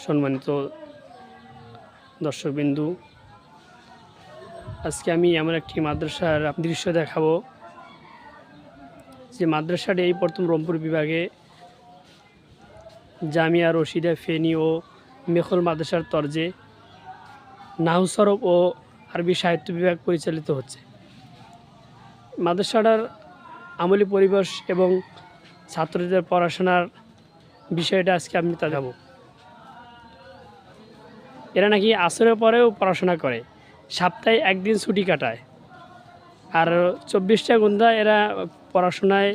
সম্মানিত দর্শকবিন্দু, আজকে আমি এমন একটি মাদ্রাসার দৃশ্য দেখাবো যে মাদ্রাসাটি এই প্রথম রংপুর বিভাগে জামিয়া রশিদা ফেনী ও মেখল মাদ্রাসার তরজে নাহু সরফ ও আরবি সাহিত্য বিভাগ পরিচালিত হচ্ছে। মাদ্রাসাটার আমলি পরিবেশ এবং ছাত্রদের পড়াশোনার বিষয়টা আজকে আমি তা যাব। এরা নাকি আসরের পরেও পড়াশোনা করে, সপ্তাহে একদিন ছুটি কাটায়, আর 24টা ঘন্টা এরা পড়াশোনায়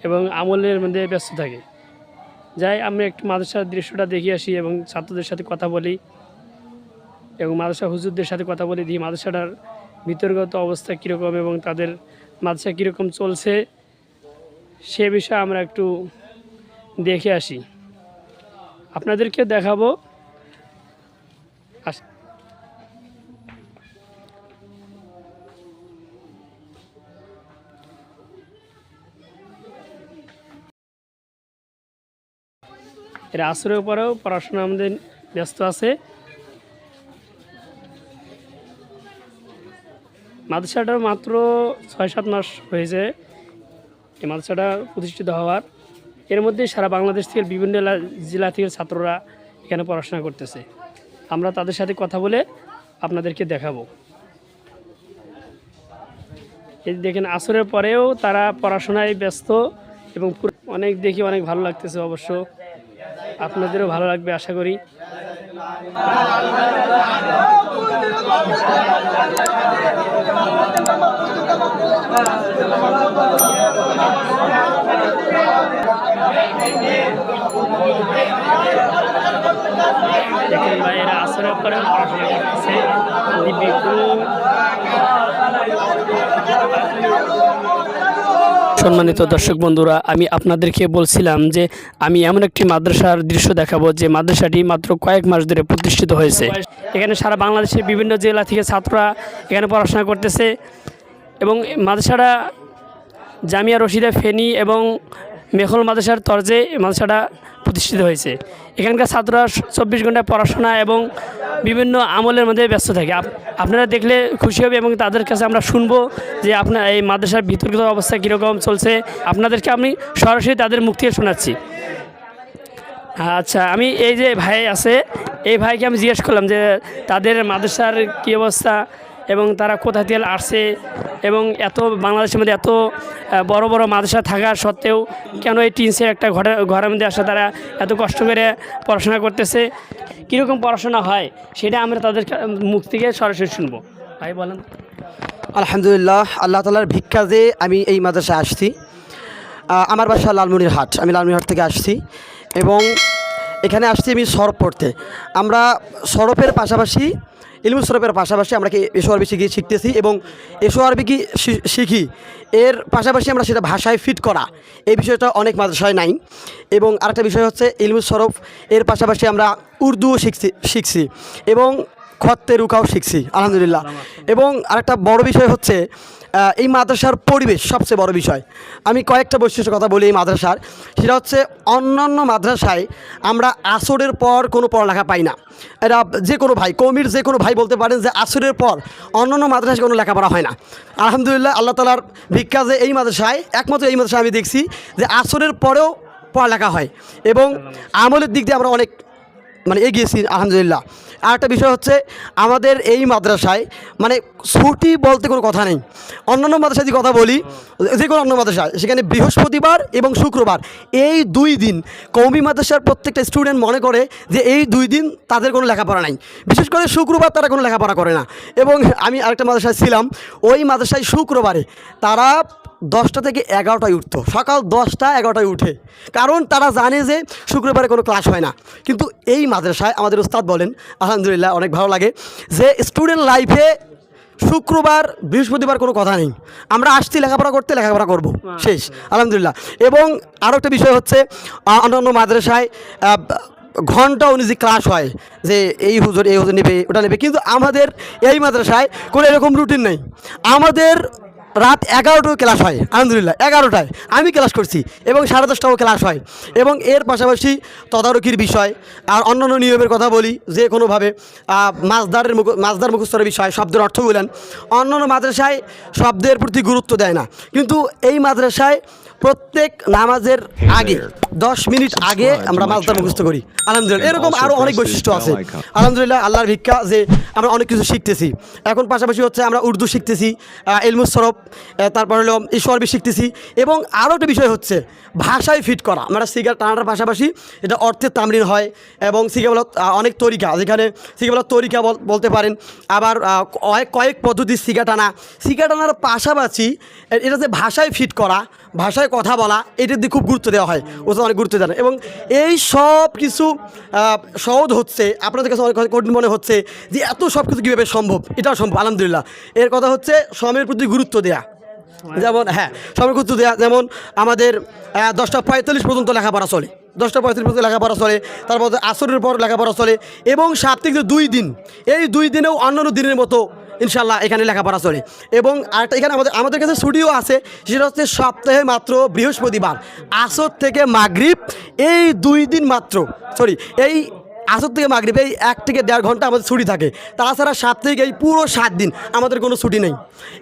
এবং আমলের মধ্যে ব্যস্ত থাকে। যাই আমি একটু মাদ্রাসার দৃশ্যটা দেখে আসি এবং ছাত্রদের সাথে কথা বলি এবং মাদ্রাসা হুজুরদের সাথে কথা বলি, দিয়ে মাদ্রাসাটার ভিতরগত অবস্থা কীরকম এবং তাদের মাদ্রাসা কীরকম চলছে সে বিষয়ে আমরা একটু দেখে আসি, আপনাদেরকে দেখাবো। এরা আসরের পরেও পড়াশোনা আমাদের ব্যস্ত আছে। মাদ্রাসাটার মাত্র 6-7 মাস হয়েছে এই মাদ্রাসাটা প্রতিষ্ঠিত হওয়ার। এর মধ্যে সারা বাংলাদেশ থেকে বিভিন্ন জেলা থেকে ছাত্ররা এখানে পড়াশোনা করতেছে। আমরা তাদের সাথে কথা বলে আপনাদেরকে দেখাবো। এই দেখেন আসরের পরেও তারা পড়াশোনায় ব্যস্ত এবং অনেক দেখি অনেক ভালো লাগতেছে। অবশ্য আপনাদেরও ভালো লাগবে আশা করি। দেখেন ভাই, এরা আসরের পরে পড়াশোনা করতেছে। সম্মানিত দর্শক বন্ধুরা, আমি আপনাদেরকে বলছিলাম যে আমি এমন একটি মাদ্রাসার দৃশ্য দেখাবো যে মাদ্রাসাটি মাত্র কয়েক মাস ধরে প্রতিষ্ঠিত হয়েছে। এখানে সারা বাংলাদেশের বিভিন্ন জেলা থেকে ছাত্ররা এখানে পড়াশোনা করতেছে এবং মাদ্রাসাটা জামিয়া রশিদা ফেনী এবং মেখল মাদ্রাসার তরজে মাদ্রাসাটা প্রতিষ্ঠিত হয়েছে। এখানকার ছাত্ররা 24 ঘন্টায় পড়াশোনা এবং বিভিন্ন আমলের মধ্যে ব্যস্ত থাকে। আপনারা দেখলে খুশি হবে এবং তাদের কাছে আমরা শুনবো যে আপনার এই মাদ্রাসার বিতর্কিত অবস্থা কীরকম চলছে। আপনাদেরকে আমি সরাসরি তাদের মুখ থেকে শোনাচ্ছি। আচ্ছা, আমি এই যে ভাই আছে, এই ভাইকে আমি জিজ্ঞেস করলাম যে তাদের মাদ্রাসার কী অবস্থা এবং তারা কোথা থেকে আসছে এবং এত বাংলাদেশের মধ্যে এত বড় বড় মাদ্রাসা থাকা সত্ত্বেও কেন এই টিনসের একটা ঘরের মধ্যে আসা তারা এত কষ্ট করে পড়াশোনা করতেছে, কীরকম পড়াশোনা হয় সেটা আমরা তাদের মুখ থেকে সরাসরি শুনবো। ভাই বলেন। আলহামদুলিল্লাহ, আল্লাহ তাআলার ভিক্ষা যে আমি এই মাদ্রাসায় আসছি। আমার বাসা লালমনিরহাট, আমি লালমনিরহাট থেকে আসছি এবং এখানে আসছি আমি সরফ পড়তে। আমরা সরফের পাশাপাশি ইলমুল সরফের পাশাপাশি আমরা কি এশো আরবি শিখতেছি এবং এশো আরবি কি শিখি, এর পাশাপাশি আমরা সেটা ভাষায় ফিট করা, এই বিষয়টা অনেক মাদ্রাসায় নাই। এবং আরেকটা বিষয় হচ্ছে ইলমুল সরফ এর পাশাপাশি আমরা উর্দুও শিখছি এবং খত্তে রুকাও শিখছি আলহামদুলিল্লাহ। এবং আরেকটা বড় বিষয় হচ্ছে এই মাদ্রাসার পরিবেশ সবচেয়ে বড় বিষয়। আমি কয়েকটা বৈশিষ্ট্যের কথা বলি এই মাদ্রাসার। সেটা হচ্ছে অন্যান্য মাদ্রাসায় আমরা আসরের পর কোনো পড়ালেখা পাই না। এরা যে কোনো ভাই, কওমির যে কোনো ভাই বলতে পারেন যে আসরের পর অন্যান্য মাদ্রাসায় কোনো লেখাপড়া হয় না। আলহামদুলিল্লাহ, আল্লাহ তাআলার ভিক্ষা যে এই মাদ্রাসায়, একমাত্র এই মাদ্রাসায় আমি দেখছি যে আসরের পরেও পড়ালেখা হয় এবং আমলের দিক দিয়ে আমরা অনেক এগিয়েছি আলহামদুলিল্লাহ। আর একটা বিষয় হচ্ছে আমাদের এই মাদ্রাসায় ছুটি বলতে কোনো কথা নেই। অন্যান্য মাদ্রাসায় যদি কথা বলি, যে কোনো অন্য মাদ্রাসায় সেখানে বৃহস্পতিবার এবং শুক্রবার এই 2 দিন কওমি মাদ্রাসার প্রত্যেকটা স্টুডেন্ট মনে করে যে এই 2 দিন তাদের কোনো লেখাপড়া নাই। বিশেষ করে শুক্রবার তারা কোনো লেখাপড়া করে না। এবং আমি আরেকটা মাদ্রাসায় ছিলাম, ওই মাদ্রাসায় শুক্রবারে তারা 10টা থেকে 11টায় উঠতো, সকাল 10টা 11টায় উঠে, কারণ তারা জানে যে শুক্রবারে কোনো ক্লাস হয় না। কিন্তু এই মাদ্রাসায় আমাদের উস্তাদ বলেন আলহামদুলিল্লাহ, অনেক ভালো লাগে যে স্টুডেন্ট লাইফে শুক্রবার বৃহস্পতিবার কোনো কথা নেই, আমরা আসছি লেখাপড়া করতে, লেখাপড়া করব, শেষ আলহামদুলিল্লাহ। এবং আরও একটা বিষয় হচ্ছে অন্যান্য মাদ্রাসায় ঘন্টা অনুযায়ী ক্লাস হয় যে এই হুজুর নেবে, ওটা নেবে, কিন্তু আমাদের এই মাদ্রাসায় কোনো এরকম রুটিন নেই। আমাদের রাত 11টাও ক্লাস হয়, আলহামদুলিল্লাহ 11টায় আমি ক্লাস করছি এবং 10:30টাও ক্লাস হয়। এবং এর পাশাপাশি তদারকির বিষয় আর অন্যান্য নিয়মের কথা বলি, যে কোনোভাবে মাছদার মুখস্থের বিষয়, শব্দের অর্থ বলেন। অন্যান্য মাদ্রাসায় শব্দের প্রতি গুরুত্ব দেয় না, কিন্তু এই মাদ্রাসায় প্রত্যেক নামাজের আগে 10 মিনিট আগে আমরা মাছদার মুখস্থ করি, আলহামদুলিল্লাহ। এরকম আরও অনেক বৈশিষ্ট্য আছে, আলহামদুলিল্লাহ, আল্লাহর ভিক্ষা যে আমরা অনেক কিছু শিখতেছি। এখন পাশাপাশি হচ্ছে আমরা উর্দু শিখতেছি, ইলমুস সরফ, তারপর হলো ঈশ্বরবি শিখতেছি। এবং আরও একটা বিষয় হচ্ছে ভাষায় ফিট করা। আমরা সিগা টানাটার পাশাপাশি এটা অর্থের তামরিন হয় এবং সিগা বলা অনেক তরিকা, যেখানে সিগা বলার তরিকা বলতে পারেন। আবার কয়েক পদ্ধতি সিগা টানার পাশাপাশি এটা যে ভাষায় ফিট করা, ভাষায় কথা বলা, এটার দিকে খুব গুরুত্ব দেওয়া হয়, ওটা অনেক গুরুত্ব দেয়। এবং এই সব কিছু সহজ হচ্ছে, আপনাদের কাছে অনেক কঠিন মনে হচ্ছে যে এত সব কিছু কীভাবে সম্ভব। এটাও সম্ভব, আলহামদুলিল্লাহ। এর কথা হচ্ছে সময়ের প্রতি গুরুত্ব দেয়া। যেমন সময়ের গুরুত্ব দেওয়া, যেমন আমাদের 10:45 পর্যন্ত লেখাপড়া চলে, 10:45 পর্যন্ত লেখাপড়া চলে। তারপর আসরের পর লেখাপড়া চলে এবং সাপ্তাহিক যে 2 দিন, এই 2 দিনেও অন্যান্য দিনের মতো ইনশাল্লাহ এখানে লেখাপড়া চলে। এবং আরেকটা এখানে আমাদের কাছে ছুটিও আছে, সেটা হচ্ছে সপ্তাহে মাত্র বৃহস্পতিবার আসর থেকে মাগরিব, এই 2 দিন মাত্র, এই আসর থেকে মাগরিব এই 1 থেকে 1.5 ঘন্টা আমাদের ছুটি থাকে। তাছাড়া সাপ্তাহিক এই পুরো 7 দিন আমাদের কোনো ছুটি নেই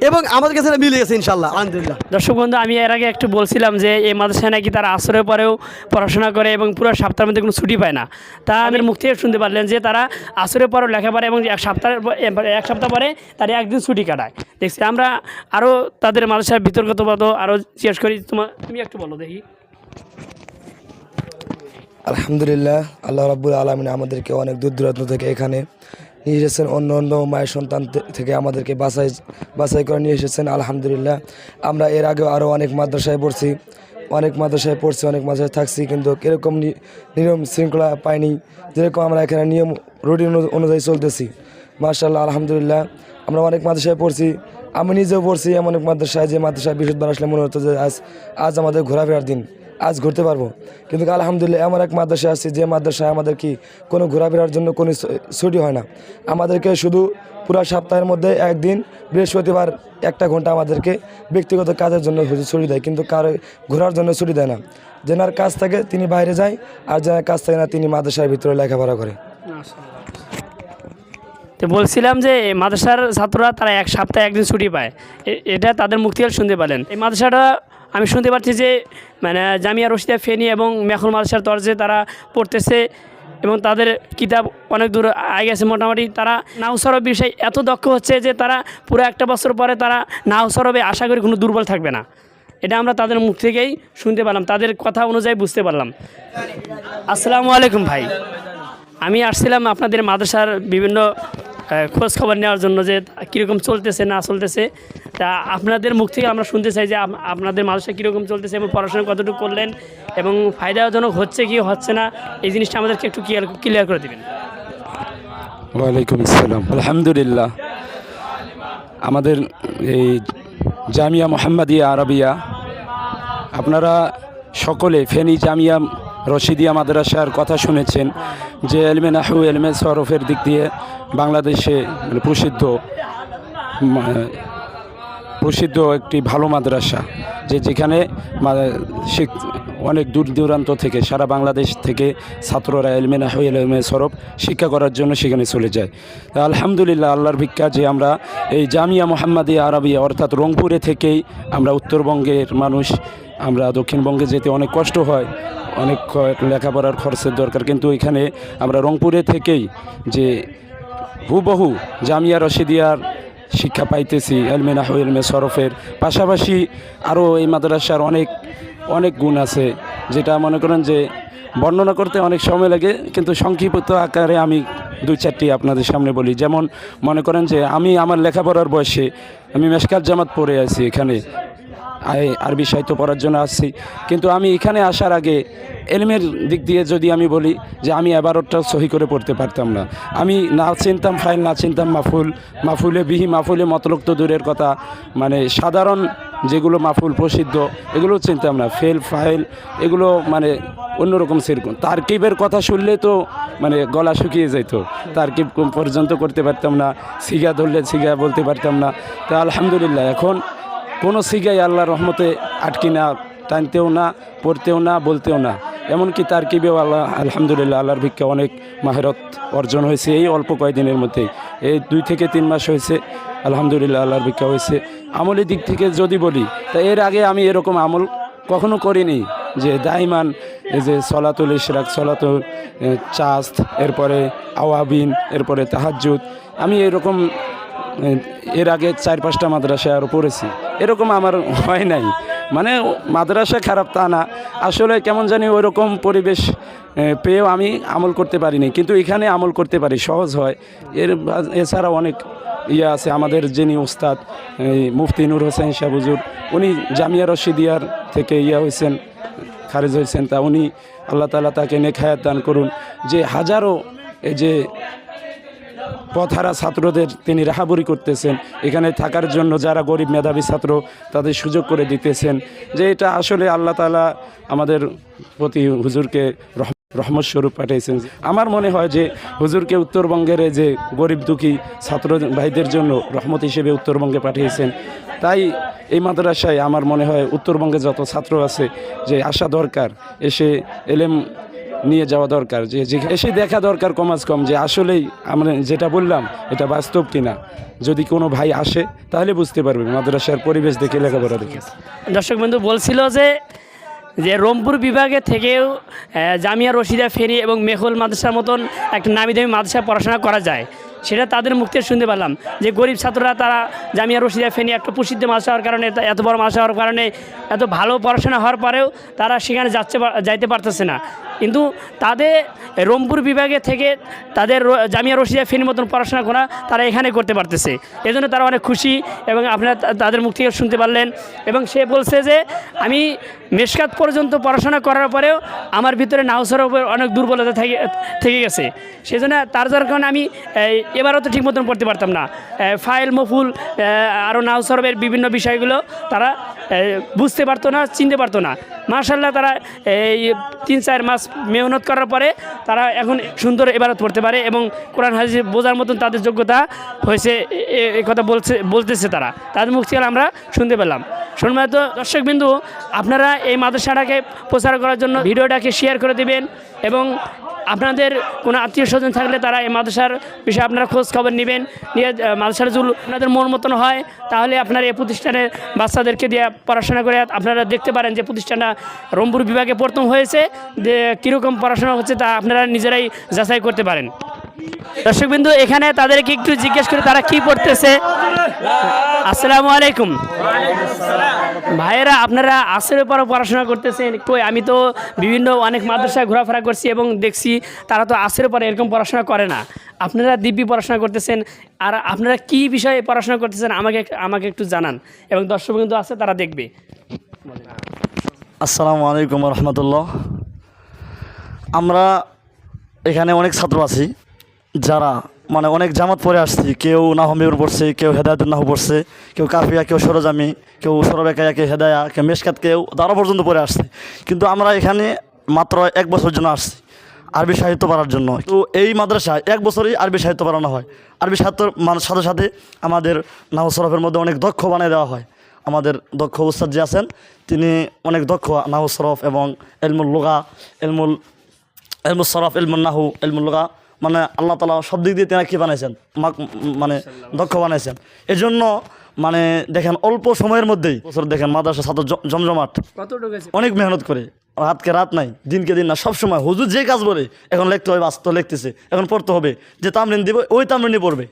এবং আমাদের কাছে মিলে গেছে ইনশাল্লাহ, আলহামদুলিল্লাহ। দর্শক বন্ধু, আমি এর আগে একটু বলছিলাম যে এই মাদ্রাসায় নাকি তারা আসরের পরেও পড়াশোনা করে এবং পুরো সপ্তাহের মধ্যে কোনো ছুটি পায় না। তা আমাদের মুখ থেকে শুনতে পারলেন যে তারা আসরের পরেও লেখাপড়া এবং এক সপ্তাহ পরে তারা 1 দিন ছুটি কাটায়। দেখছি আমরা আরও তাদের মাদ্রাসার বিতর্কত আরও জিজ্ঞেস করি, তুমি একটু বলো দেখি। আলহামদুলিল্লাহ, আল্লাহ রাব্বুল আলামিন আমাদেরকে অনেক দূর দূরান্ত থেকে এখানে নিয়ে এসেছেন, অন্য অন্য মায়ের সন্তান থেকে আমাদেরকে বাছাই করে নিয়ে এসেছেন, আলহামদুলিল্লাহ। আমরা এর আগেও আরও অনেক মাদ্রাসায় পড়ছি, অনেক মাদ্রাসায় থাকছি, কিন্তু এরকম নিয়ম শৃঙ্খলা পাইনি যেরকম আমরা এখানে নিয়ম রুটিন অনুযায়ী চলতেছি। মাশাআল্লাহ, আলহামদুলিল্লাহ। আমরা অনেক মাদ্রাসায় পড়ছি, আমি নিজেও পড়ছি এমন এক মাদ্রাসায়, যে মাদ্রাসায় বৃহস্পতিবার আসলে মনে হতো যে আজ আমাদের ঘোরাফেরার দিন, আজ ঘুরতে পারবো। কিন্তু আলহামদুলিল্লাহ এমন এক মাদ্রাসায় আসছি যে মাদ্রাসায় আমাদের কোনো ঘোরাফেরার জন্য কোনো ছুটি হয় না। আমাদেরকে শুধু পুরো সপ্তাহের মধ্যে একদিন বৃহস্পতিবার 1 ঘন্টা আমাদেরকে ব্যক্তিগত কাজের জন্য ছুটি দেয়, কিন্তু কারো ঘোরার জন্য ছুটি দেয় না। যেনার কাজ থাকে তিনি বাইরে যায়, আর যেনার কাজ থাকে না তিনি মাদ্রাসার ভিতরে লেখাপড়া করে। তো বলছিলাম যে মাদ্রাসার ছাত্ররা তারা 1 সপ্তাহে 1 দিন ছুটি পায়, এটা তাদের মুখ থেকে শুনতে পারলেন। এই মাদ্রাসাটা আমি শুনতে পাচ্ছি যে মানে জামিয়া রশিদা ফেনী এবং মেখল মাদ্রাসার তরজে তারা পড়তেছে এবং তাদের কিতাব অনেক দূর আগে গেছে। মোটামুটি তারা নাহু সরফ বিষয়ে এত দক্ষ হচ্ছে যে তারা পুরো 1 বছর পরে তারা নাহু সরফে আশা করি কোনো দুর্বল থাকবে না। এটা আমরা তাদের মুখ থেকেই শুনতে পারলাম, তাদের কথা অনুযায়ী বুঝতে পারলাম। আসসালামু আলাইকুম ভাই, আমি আসছিলাম আপনাদের মাদ্রাসার বিভিন্ন খোঁজ খবর নেওয়ার জন্য যে কীরকম চলতেছে না চলতেছে। তা আপনাদের মুখ থেকে আমরা শুনতে চাই যে আপনাদের মাদ্রাসা কীরকম চলতেছে এবং পড়াশোনা কতটুকু করলেন এবং ফায়দাজনক হচ্ছে কি হচ্ছে না, এই জিনিসটা আমাদেরকে একটু ক্লিয়ার করে দেবেন। ওয়ালাইকুম আসসালাম। আলহামদুলিল্লাহ, আমাদের এই জামিয়া মোহাম্মদিয়া আরবিয়া, আপনারা সকলে ফেনী জামিয়া রশিদিয়া মাদ্রাসার কথা শুনেছেন যে এলমে নাহু এলমে সরফের দিক দিয়ে বাংলাদেশে প্রসিদ্ধ একটি ভালো মাদ্রাসা, যেখানে অনেক দূর দূরান্ত থেকে সারা বাংলাদেশ থেকে ছাত্ররা এলমে নাহু এলমে সরফ শিক্ষা করার জন্য সেখানে চলে যায়। আলহামদুলিল্লাহ, আল্লাহর ভিক্ষা যে আমরা এই জামিয়া মোহাম্মদিয়া আরবিয়া অর্থাৎ রংপুরে থেকেই আমরা উত্তরবঙ্গের মানুষ, আমরা দক্ষিণবঙ্গে যেতে অনেক কষ্ট হয়, অনেক লেখাপড়ার খরচের দরকার, কিন্তু এখানে আমরা রংপুরে থেকেই যে হুবহু জামিয়া রশিদিয়ার শিক্ষা পাইতেছি, এলমে নাহু এলমে সরফের পাশাপাশি আরও এই মাদ্রাসার অনেক গুণ আছে, যেটা মনে করেন যে বর্ণনা করতে অনেক সময় লাগে, কিন্তু সংক্ষিপ্ত আকারে আমি 2-4টি আপনাদের সামনে বলি। যেমন মনে করেন যে আমি আমার লেখাপড়ার বয়সে আমি মেশকাত জামাত পড়ে আছি, এখানে আরবি সাহিত্য পড়ার জন্য আসছি, কিন্তু আমি এখানে আসার আগে এলমের দিক দিয়ে যদি আমি বলি যে আমি এবারটা সহি করে পড়তে পারতাম না। আমি না চিনতাম ফাইল, না চিনতাম মাফুলে বিহি, মাফুলে মতলক তো দূরের কথা, মানে সাধারণ যেগুলো মাফুল প্রসিদ্ধ এগুলো চিনতাম না, ফেল ফাইল এগুলো মানে অন্যরকম সেরকম। তারকিবের কথা শুনলে তো মানে গলা শুকিয়ে যেত, তারকিব পর্যন্ত করতে পারতাম না, সিগা ধরলে সিগা বলতে পারতাম না। তা আলহামদুলিল্লাহ এখন কোনো সিগাই আল্লাহর রহমতে আটকি না, টানতেও না, পড়তেও না, বলতেও না। এমনকি তারকিবেও আলহামদুলিল্লাহ আল্লাহর ভিক্ষা অনেক মাহেরত অর্জন হয়েছে এই অল্প কয়েকদিনের মধ্যেই। এই 2 থেকে 3 মাস হয়েছে আলহামদুলিল্লাহ আল্লাহর ভিক্ষা হয়েছে। আমলের দিক থেকে যদি বলি, তা এর আগে আমি এরকম আমল কখনো করিনি যে দাইমান এই যে সলাতুল ইশরাক, সলাতুল চাস্ত, এরপরে আওয়াবিন, এরপরে তাহাজ্জুদ, আমি এরকম এর আগে 4-5টা মাদ্রাসায় আরও পড়েছি, এরকম আমার হয় নাই। মানে মাদ্রাসা খারাপ তা না, আসলে কেমন জানি ওইরকম পরিবেশ পেয়েও আমি আমল করতে পারিনি, কিন্তু এখানে আমল করতে পারি, সহজ হয়। এছাড়া অনেক আছে আমাদের যিনি উস্তাদ মুফতি নূর হোসেন শাহ হুজুর, উনি জামিয়া রশিদিয়ার থেকে হয়েছেন, খারিজ হয়েছেন। তা উনি আল্লাহ তাআলা তাকে নেক হায়াত দান করুন, যে হাজারো এই যে পথহারা ছাত্রদের তিনি রাহাবরি করতেছেন, এখানে থাকার জন্য যারা গরিব মেধাবী ছাত্র তাদের সুযোগ করে দিতেছেন, যে এটা আসলে আল্লাহ তাআলা আমাদের প্রতি হুজুরকে রহমত স্বরূপ পাঠিয়েছেন। আমার মনে হয় যে হুজুরকে উত্তরবঙ্গের যে গরিব দুঃখী ছাত্র ভাইদের জন্য রহমত হিসেবে উত্তরবঙ্গে পাঠিয়েছেন। তাই এই মাদ্রাসায় আমার মনে হয় উত্তরবঙ্গে যত ছাত্র আছে যে আসা দরকার, এসে এলেম নিয়ে যাওয়া দরকার, যে এসে দেখা দরকার কমাস কম যে আসলেই আমরা যেটা বললাম এটা বাস্তব কিনা। যদি কোনো ভাই আসে তাহলে বুঝতে পারবে মাদ্রাসার পরিবেশ দেখে, লেখাপড়া দেখে। দর্শক বন্ধু বলছিল যে রংপুর বিভাগে থেকেও জামিয়া রশিদা ফেনী এবং মেহুল মাদ্রাসার মতন একটা নামি দামি মাদ্রাসায় পড়াশোনা করা যায়, সেটা তাদের মুখ থেকে শুনতে পারলাম। যে গরিব ছাত্ররা তারা জামিয়া রশিদা ফেনী একটা প্রসিদ্ধ মাদ্রাসা হওয়ার কারণে, এত বড় মাদ্রাসা হওয়ার কারণে, এত ভালো পড়াশোনা হওয়ার পরেও তারা সেখানে যাইতে পারতেছে না। কিন্তু তাদের রংপুর বিভাগে থেকে তাদের জামিয়া রশিদা ফেনীর মতন পড়াশোনা করা তারা এখানে করতে পারতেছে, এজন্য তারা অনেক খুশি। এবং আপনারা তাদের মুখ থেকে শুনতে পারলেন। এবং সে বলছে যে আমি মেশকাত পর্যন্ত পড়াশোনা করার পরেও আমার ভিতরে নাহসের উপর অনেক দুর্বলতা থেকে গেছে, সেজন্য তার যার কারণে আমি এবারও তো ঠিক মতন পড়তে পারতাম না। ফাইল মফুল আরও নাহসরবের বিভিন্ন বিষয়গুলো তারা বুঝতে পারতো না, চিনতে পারতো না। মাশাআল্লাহ তারা এই 3-4 মাস মেহনত করার পরে তারা এখন সুন্দর এবারত পড়তে পারে এবং কোরআন হাদিস বোঝার মতন তাদের যোগ্যতা হয়েছে, এই কথা বলতেছে তারা, তাদের মুখ থেকে আমরা শুনতে পেলাম। সম্মানিত দর্শকবিন্দু, আপনারা এই মাদ্রাসাটাকে প্রচার করার জন্য ভিডিওটাকে শেয়ার করে দেবেন এবং আপনাদের কোনো আত্মীয় স্বজন থাকলে তারা এই মাদ্রাসার বিষয়ে আপনারা খোঁজ খবর নেবেন, নিয়ে মাদ্রাসার যদি আপনাদের মন মতন হয় তাহলে আপনারা এই প্রতিষ্ঠানের বাচ্চাদেরকে দিয়ে পড়াশোনা করে আপনারা দেখতে পারেন যে প্রতিষ্ঠানটা রংপুর বিভাগে প্রথম হয়েছে, যে কীরকম পড়াশোনা হচ্ছে তা আপনারা নিজেরাই যাচাই করতে পারেন। দর্শকবিন্দু, এখানে তাদেরকে একটু জিজ্ঞেস করে তারা কি পড়তেছে। আসসালামু আলাইকুম ভাইয়েরা, আপনারা আসরের পরও পড়াশোনা করতেছেন কই? আমি তো বিভিন্ন অনেক মাদ্রাসায় ঘোরাফেরা করছি এবং দেখছি তারা তো আসরের পরে এরকম পড়াশোনা করে না, আপনারা দিব্যি পড়াশোনা করতেছেন। আর আপনারা কি বিষয়ে পড়াশোনা করতেছেন আমাকে একটু জানান, এবং দর্শকবিন্দু আছে তারা দেখবে। আসসালামু আলাইকুম রহমতুল্লাহ। আমরা এখানে অনেক ছাত্র আছি যারা মানে অনেক জামাত পড়ে আসছি, কেউ নাহমিউর পড়ছে, কেউ হেদায়তুন নাহু পড়ছে, কেউ কাফিয়া, কেউ সরজামি, কেউ সরবেকায়া, কেউ হেদায়া, কেউ মেশকাত, কেউ 12 পর্যন্ত পড়ে আসছে। কিন্তু আমরা এখানে মাত্র 1 বছর জন্য আসছি আরবি সাহিত্য পড়ার জন্য। তো এই মাদ্রাসায় 1 বছরই আরবি সাহিত্য পড়ানো হয়। আরবি সাহিত্যর সাথে সাথে আমাদের নাহু সরফের মধ্যে অনেক দক্ষ বানিয়ে দেওয়া হয়। আমাদের দক্ষ উস্তাদ যে আছেন তিনি অনেক দক্ষ নাহু সরফ এবং এলমুল লুগা, এলমুল সরফ, এলমুল নাহু, এলমুল লুগা, মানে আল্লাহ তাআলা সব দিক দিয়ে তিনি কী বানাইছেন, মানে দক্ষ বানাইছেন। এই জন্য মানে দেখেন অল্প সময়ের মধ্যেই বছর দেখেন মাদ্রাসা ছাত্র জমজমাট, অনেক মেহনত করে, রাতকে রাত নাই, দিনকে দিন না, সব সময় হুজুর যে কাজ বলে এখন লিখতে হবে, বাস্তব লিখতেছে, এখন পড়তে হবে, যে তামরিন দিব ওই তামরিনই পড়বে।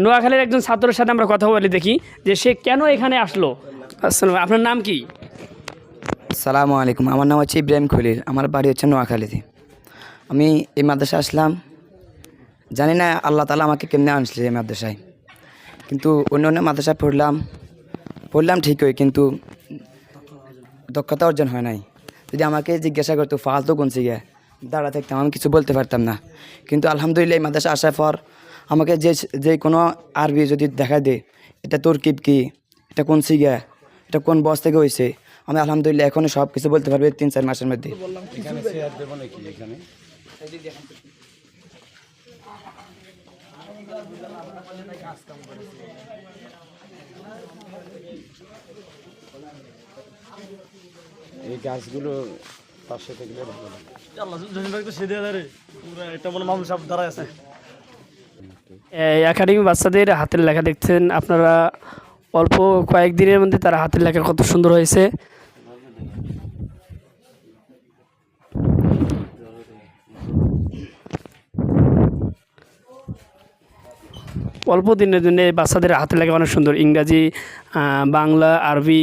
নোয়াখালীর একজন ছাত্রের সাথে আমরা কথা বলি, দেখি যে সে কেন এখানে আসলো। আসসালাম, আপনার নাম কি? আসসালামু আলাইকুম, আমার নাম হচ্ছে ইব্রাহিম খলিল, আমার বাড়ি হচ্ছে নোয়াখালীতে। আমি এই মাদ্রাসায় আসলাম, জানি না আল্লাহ তাআলা আমাকে কেমনে আনছিল এই মাদ্রাসায়, কিন্তু অন্য অন্য মাদ্রাসায় পড়লাম ঠিকই, কিন্তু দক্ষতা অর্জন হয় নাই। যদি আমাকে জিজ্ঞাসা করতো ফালতু কোন শিখে দাঁড়া থাকতাম, আমি কিছু বলতে পারতাম না। কিন্তু আলহামদুলিল্লাহ এই মাদ্রাসা আসার পর আমাকে যে কোনো আরবি যদি দেখা দেয়, এটা তরকিব কি, এটা কোন শিখে, এটা কোন বস থেকে হয়েছে, আমি আলহামদুলিল্লাহ এখনই সব কিছু বলতে পারবো 3-4 মাসের মধ্যে। এই গাছগুলো পাশে থাকলে ভালো লাগে। আল্লাহ জহির ভাই তো সেদে দাঁড়ে পুরো একটা মনে মামুন সাহেব দাঁড়ায় আছে। এই একাডেমি বাচ্চাদের হাতের লেখা দেখছেন আপনারা, অল্প কয়েকদিনের মধ্যে তারা হাতের লেখা কত সুন্দর হয়েছে। অল্প দিনের জন্য বাচ্চাদের হাতের লেখা অনেক সুন্দর, ইংরাজি, বাংলা, আরবি।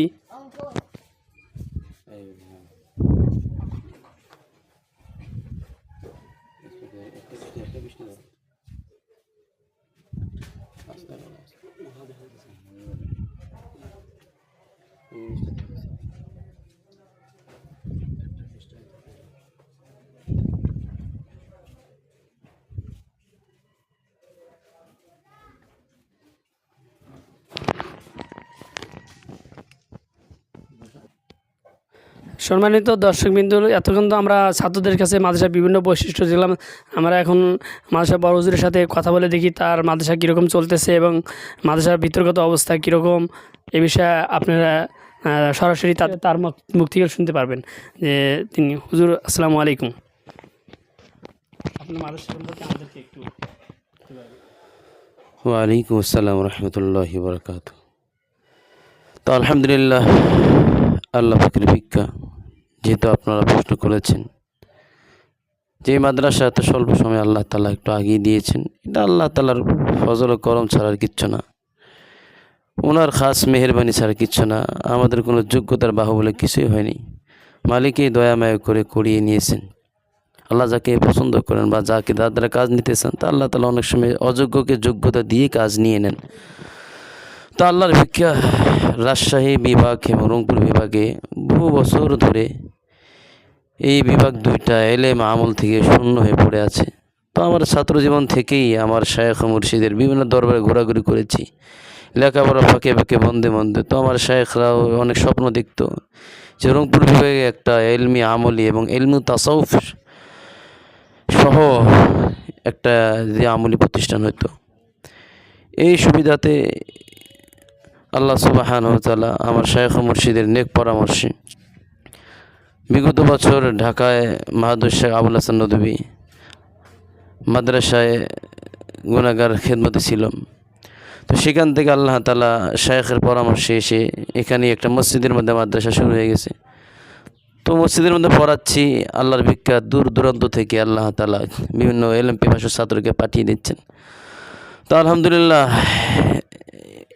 সম্মানিত দর্শকবৃন্দ, এতক্ষণ তো আমরা ছাত্রদের কাছে মাদ্রাসার বিভিন্ন বৈশিষ্ট্য দেখলাম। আমরা এখন মাদ্রাসা বড় হুজুরের সাথে কথা বলে দেখি তার মাদ্রাসা কীরকম চলতেছে এবং মাদ্রাসার ভিতরগত অবস্থা কীরকম, এ বিষয়ে আপনারা সরাসরি তার মুখ থেকে শুনতে পারবেন। যে তিনি, হুজুর আসসালামু আলাইকুম, আপনার মাদ্রাসা সম্পর্কে আমাদেরকে একটু। ওয়ালাইকুম আসসালাম রহমতুল্লাহি বরকাত। তো আলহামদুলিল্লাহ, আল্লাহ পাকের ভিক্ষা, যেহেতু আপনারা প্রশ্ন করেছেন যে মাদ্রাসা এত স্বল্প সময়ে আল্লাহ তাআলা একটু আগিয়ে দিয়েছেন, এটা আল্লাহ তাআলার ফজল ও করম ছাড়া আর কিচ্ছু না, ওনার খাস মেহেরবানি ছাড়া কিচ্ছু না। আমাদের কোনো যোগ্যতার বাহুবলে কিছুই হয়নি, মালিকই দয়াময় করে করিয়ে নিয়েছেন। আল্লাহ যাকে পছন্দ করেন বা যাকে যার দ্বারা কাজ নিতে চান, তা আল্লাহ তাআলা অনেক সময় অযোগ্যকে যোগ্যতা দিয়ে কাজ নিয়ে নেন। তো আল্লাহর ভিক্ষা, রাজশাহী বিভাগ এবং রংপুর বিভাগে বহু বছর ধরে এই বিভাগ দুইটা এলেম আমল থেকে শূন্য হয়ে পড়ে আছে। তো আমার ছাত্র জীবন থেকেই আমার শায়েখ মুর্শিদের বিভিন্ন দরবারে ঘোরাঘুরি করেছি, লেখাপড়া ফাঁকে ফাঁকে বন্ধে বন্ধে। তো আমার শায়েখরাও অনেক স্বপ্ন দেখত যে রংপুর বিভাগে একটা এলমি আমলি এবং এলমু তাসাউফ সহ একটা যে আমলি প্রতিষ্ঠান হতো। এই সুবিধাতে আল্লাহ সুবহানাহু ওয়া তাআলা আমার শায়েখ মুর্শিদের নেক পরামর্শে বিগত বছর ঢাকায় মাহাদুর শেখ আবুল হাসান নদভী মাদ্রাসায় গুনাহগার খেদমতে ছিলাম। তো সেখান থেকে আল্লাহ তাআলা শায়েখের পরামর্শে এসে এখানে একটা মসজিদের মধ্যে মাদ্রাসা শুরু হয়ে গেছে। তো মসজিদের মধ্যে পড়াচ্ছি, আল্লাহর ভিক্ষা দূর দূরান্ত থেকে আল্লাহ তাআলা বিভিন্ন এলএম পিপাসু ছাত্রকে পাঠিয়ে দিচ্ছেন। তো আলহামদুলিল্লাহ,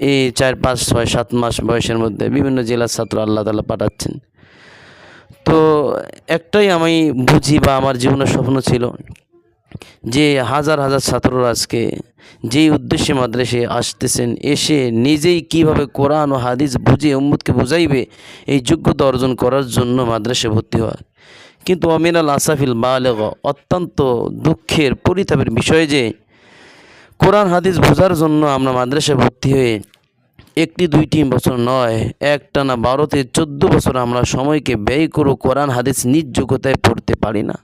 এই 4, 5, 6, 7 মাস বয়সের মধ্যে বিভিন্ন জেলার ছাত্র আল্লাহ তাআলা পাঠাচ্ছেন। তো একটাই আমি বুঝি বা আমার জীবনের স্বপ্ন ছিল যে হাজার হাজার ছাত্ররা আজকে যেই উদ্দেশ্যে মাদ্রাসায় আসতেছেন, এসে নিজেই কিভাবে কোরআন ও হাদিস বুঝে উম্মতকে বুঝাইবে, এই যোগ্যতা অর্জন করার জন্য মাদ্রাসায় ভর্তি হয়। কিন্তু অমিনাল আসাফিল বালেগ, অত্যন্ত দুঃখের পরিতাপের বিষয় যে কোরআন হাদিস বোঝার জন্য আমরা মাদ্রাসায় ভর্তি হয়ে 1-2 বছর নয়, একটানা 12 থেকে 14 বছর আমরা সময়কে ব্যয় করে কোরআন হাদিস নিজ যোগ্যতায় পড়তে পারি না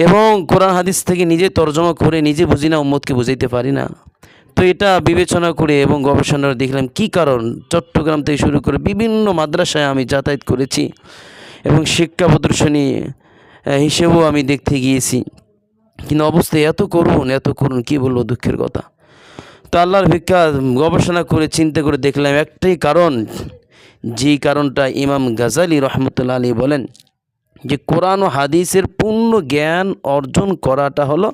এবং কোরআন হাদিস থেকে নিজে তর্জমা করে নিজে বুঝি না, উম্মতকে বুঝাইতে পারি না। তো এটা বিবেচনা করে এবং গবেষণা দেখলাম কি কারণ। চট্টগ্রাম থেকে শুরু করে বিভিন্ন মাদ্রাসায় আমি যাতায়াত করেছি এবং শিক্ষা প্রদর্শনী হিসেবেও আমি দেখতে গিয়েছি, কিন্তু অবস্থা এত করুণ কি বলবো, দুঃখের কথা। তো আল্লাহর ভিক্ষা গবেষণা করে চিন্তা করে দেখলাম একটাই কারণ, যেই কারণটা ইমাম গাজালি রহমতুল্লাহ আলাইহি বলেন যে কোরআন ও হাদিসের পূর্ণ জ্ঞান অর্জন করাটা হলো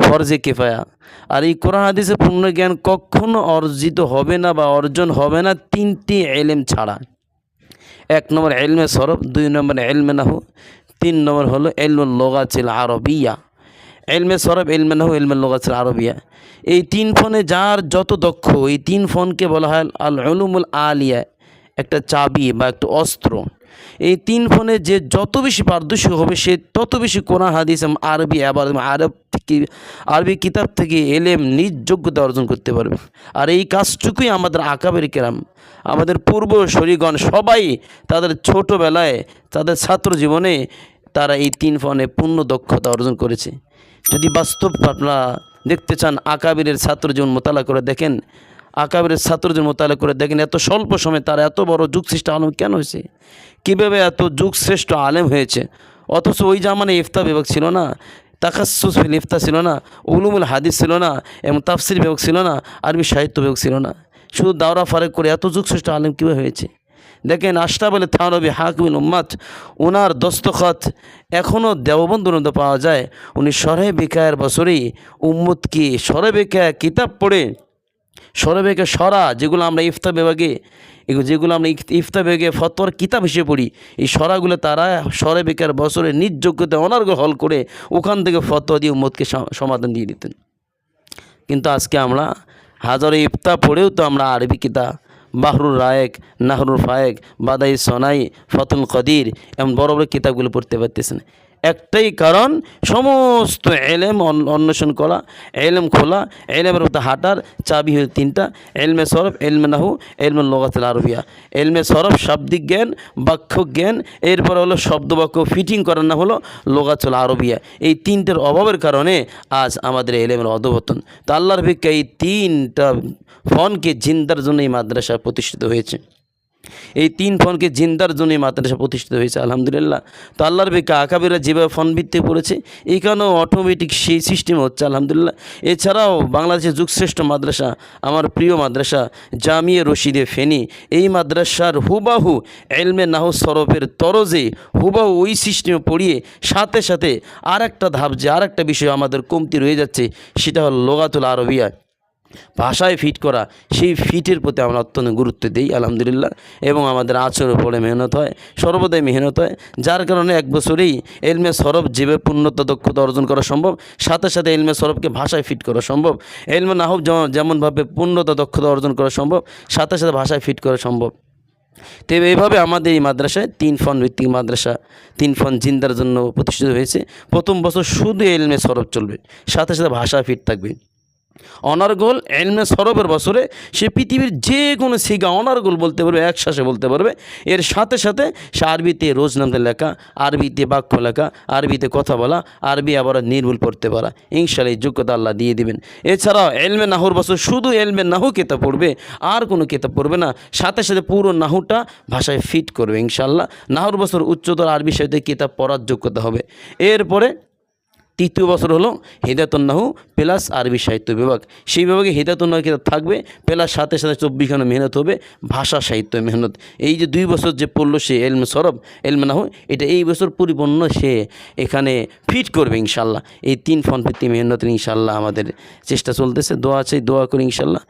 ফরজে কিফায়া। আর এই কোরআন হাদিসের পূর্ণ জ্ঞান কখনো অর্জিত হবে না বা অর্জন হবে না 3টি এলেম ছাড়া। 1 নম্বর ইলমে সরফ, 2 নম্বর ইলমে নাহু, 3 নম্বর হলো ইলমুল লুগাতিল আরবিয়া। ইলমে সরফ, ইলমে নাহু, ইলমুল লুগাতিল আরবিয়া, এই 3 ফোনে যার যত দক্ষ, এই 3 ফোনকে বলা হয় আল উলুমুল আলিয়া, একটা চাবি বা একটা অস্ত্র। এই 3 ফোনে যে যত বেশি পারদর্শী হবে সে তত বেশি কোরআন হাদিস এবং আরবি কিতাব থেকে এলেম নিজ যোগ্যতা অর্জন করতে পারবে। আর এই কাজটুকুই আমাদের আকাবের কেরাম, আমাদের পূর্ব শরীগণ সবাই তাদের ছোটোবেলায় তাদের ছাত্র জীবনে তারা এই 3 ফোনে পূর্ণ দক্ষতা অর্জন করেছে। যদি বাস্তব আপনারা দেখতে চান, আকাবিরের ছাত্র জীবন মোতালা করে দেখেন, আকাবেরের ছাত্রদের মোতালা করে দেখেন এত স্বল্প সময়ে তারা এত বড় যুগশ্রেষ্ঠ আলেম কেন হয়েছে, কীভাবে এত যুগশ্রেষ্ঠ আলেম হয়েছে। অথচ ওই জামানে ইফতা বিভাগ ছিল না, তাকাসুস ফিল ইফতা ছিল না, উলুমুল হাদিস ছিল না, এবং তাফসির বিভাগ ছিল না, আরবি সাহিত্য বিভাগ ছিল না। শুধু দাওরা ফারেক করে এত যুগশ্রেষ্ঠ আলেম কীভাবে হয়েছে। দেখেন আশরাফ আলী থানভী হাকিমুল উম্মাত, ওনার দস্তখত এখনও দেওবন্দের মধ্যে পাওয়া যায়। উনি শরহে বিকায়ের বছরেই উম্মতকে শরহে বিকায় কিতাব পড়ে, শরহে বিকায় সরা যেগুলো আমরা ইফতা বিভাগে যেগুলো আমরা ইফতা বিভাগে ফতোয়ার কিতাব হিসেবে পড়ি, এই সরাগুলো তারা শরহে বিকায়ের বছরে নিজ যোগ্যতা অনার্গ হল করে ওখান থেকে ফতোয়া দিয়ে উম্মতকে সমাধান দিয়ে দিতেন। কিন্তু আজকে আমরা হাজারো ইফতা পড়েও তো আমরা আরবি কিতাব বাহরুর রায়েক, নাহরুল ফায়েক, বাদাই সোনাই, ফতুল কদির এমন বড় বড় কিতাবগুলো পড়তে পারতেছেন। একটাই কারণ, সমস্ত এলেম অন্বেষণ করা, এলেম খোলা, এলেমের মধ্যে হাঁটার চাবি হল তিনটা: এলমে সরফ, এলমে নাহু, এলমে লগাতুল আরবিয়া। এলমে সরফ শাব্দিক জ্ঞান, বাক্য জ্ঞান, এরপর হলো শব্দ বাক্য ফিটিং করার না হলো লগাতুল আরবিয়া। এই তিনটার অভাবের কারণে আজ আমাদের এলেমের অধঃপতন। তো আল্লাহর ভিক্ষা এই তিনটা ফোনকে জিন্দার জন্য এই মাদ্রাসা প্রতিষ্ঠিত হয়েছে। এই তিন ফোনকে জিন্দার জন্য এই মাদ্রাসা প্রতিষ্ঠিত হয়েছে আলহামদুলিল্লাহ। তো আল্লাহর ভিক্ষা আকাবিরা যেভাবে ফোন ভিত্তিক পড়েছে, এখানেও অটোমেটিক সেই সিস্টেম হচ্ছে আলহামদুলিল্লাহ। এছাড়াও বাংলাদেশের যুগশ্রেষ্ঠ মাদ্রাসা, আমার প্রিয় মাদ্রাসা জামিয়া রশিদে ফেনী, এই মাদ্রাসার হুবাহু এলমে নাহু সরফের তরজে হুবাহু ওই সিস্টেমে পড়িয়ে সাথে সাথে আর একটা ধাপ, যে আর একটা বিষয় আমাদের কমতি রয়ে যাচ্ছে, সেটা হলো লগাতুল আরবিয়া, ভাষায় ফিট করা। সেই ফিটের প্রতি আমরা অত্যন্ত গুরুত্ব দিই আলহামদুলিল্লাহ, এবং আমাদের আচরণের পরে মেহনত হয়, সর্বদাই মেহনত হয়, যার কারণে এক বছরেই এলমে সরফ যেভাবে পূর্ণতা দক্ষতা অর্জন করা সম্ভব, সাথে সাথে এলমে সরফকে ভাষায় ফিট করা সম্ভব। এলমে নাহব যেমনভাবে পূর্ণতা দক্ষতা অর্জন করা সম্ভব, সাথে সাথে ভাষায় ফিট করা সম্ভব। তো এইভাবে আমাদের এই মাদ্রাসায় 3 ফোন ভিত্তিক মাদ্রাসা, 3 ফোন জিন্দার জন্য প্রতিষ্ঠিত হয়েছে। প্রথম বছর শুধু এলমে সরফ চলবে, সাথে সাথে ভাষা ফিট থাকবে। অনার্গল এলমে সরফের বছরে সে পৃথিবীর যে কোনো সিগা অনার্গল বলতে পারবে, একশ্বাসে বলতে পারবে। এর সাথে সাথে সে আরবিতে রোজনামতে লেখা, আরবিতে বাক্য লেখা, আরবিতে কথা বলা, আরবি আবার নির্ভুল পড়তে পারা, ইনশাআল্লাহ এই যোগ্যতা আল্লাহ দিয়ে দিবেন। এছাড়াও এলমে নাহুর বছর শুধু এলমে নাহু কিতাব পড়বে, আর কোনো কিতাব পড়বে না, সাথে সাথে পুরো নাহুটা ভাষায় ফিট করবে ইনশাআল্লাহ। নাহুর বছর উচ্চতর আরবি সাহিত্যে কিতাব পড়ার যোগ্যতা হবে। এরপরে তৃতীয় বছর হলো হিদায়াতুন নাহু প্লাস আরবি সাহিত্য বিভাগ, সেই বিভাগে হিদায়াতুন নাহু কিতাব থাকবে, প্লাস সাথে সাথে 24 ঘন্টা মেহনত হবে, ভাষা সাহিত্য মেহনত। এই যে 2 বছর যে পড়লো সে এলমে সরফ, এলমে নাহু, এটা এই বছর পরিপূর্ণ সে এখানে ফিট করবে ইনশাআল্লাহ। এই 3 ফোন ভিত্তিক মেহনত ইনশাআল্লাহ আমাদের চেষ্টা চলতেছে। দোয়া আছে, দোয়া করি ইনশাআল্লাহ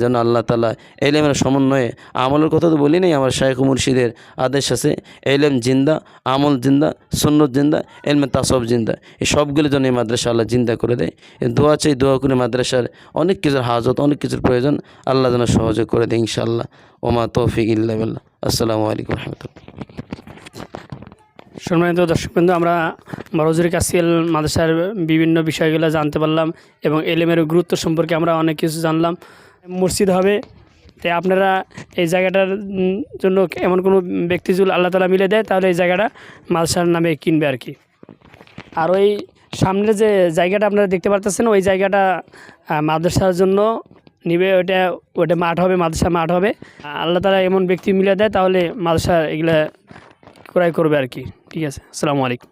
যেন আল্লাহ তাআলা এলেমের সমন্বয়ে, আমলের কথা তো বলি নাই, আমার শাইখ মুর্শিদের আদেশ আছে, এলেম জিন্দা, আমল জিন্দা, সুন্নত জিন্দা, এলমে তাসাউফ জিন্দা, এই সবগুলো যেন এই মাদ্রাসা আল্লাহ জিন্দা করে দেয়। দোয়া চাই, দোয়া করে মাদ্রাসার অনেক কিছুর হাজত, অনেক কিছুর প্রয়োজন আল্লাহ যেন সহযোগ করে দেয় ইনশাআল্লাহ। ওমা তৌফিক ইল্লা বিল্লাহ। আসসালামু আলাইকুম রহমতুল্লাহ। সম্মানিত দর্শকবৃন্দ, আমরা বড়জুরি কাসিয়াল মাদ্রাসার বিভিন্ন বিষয়গুলো জানতে পারলাম এবং এলেমের গুরুত্ব সম্পর্কে আমরা অনেক কিছু জানলাম। মসজিদ হবে, তাই আপনারা এই জায়গাটার জন্য এমন কোনো ব্যক্তি যদি আল্লাহ তাআলা মিলে দেয়, তাহলে এই জায়গাটা মাদ্রাসার নামে কিনবে আর কি। আর ওই সামনে যে জায়গাটা আপনারা দেখতে পারতেছেন, ওই জায়গাটা মাদ্রাসার জন্য নিবে, ওটা মাঠ হবে, মাদ্রাসা মাঠ হবে। আল্লাহ তাআলা এমন ব্যক্তি মিলে দেয়, তাহলে মাদ্রাসা এগুলা ক্রয় করবে আর কি। ঠিক আছে, আসসালামু আলাইকুম।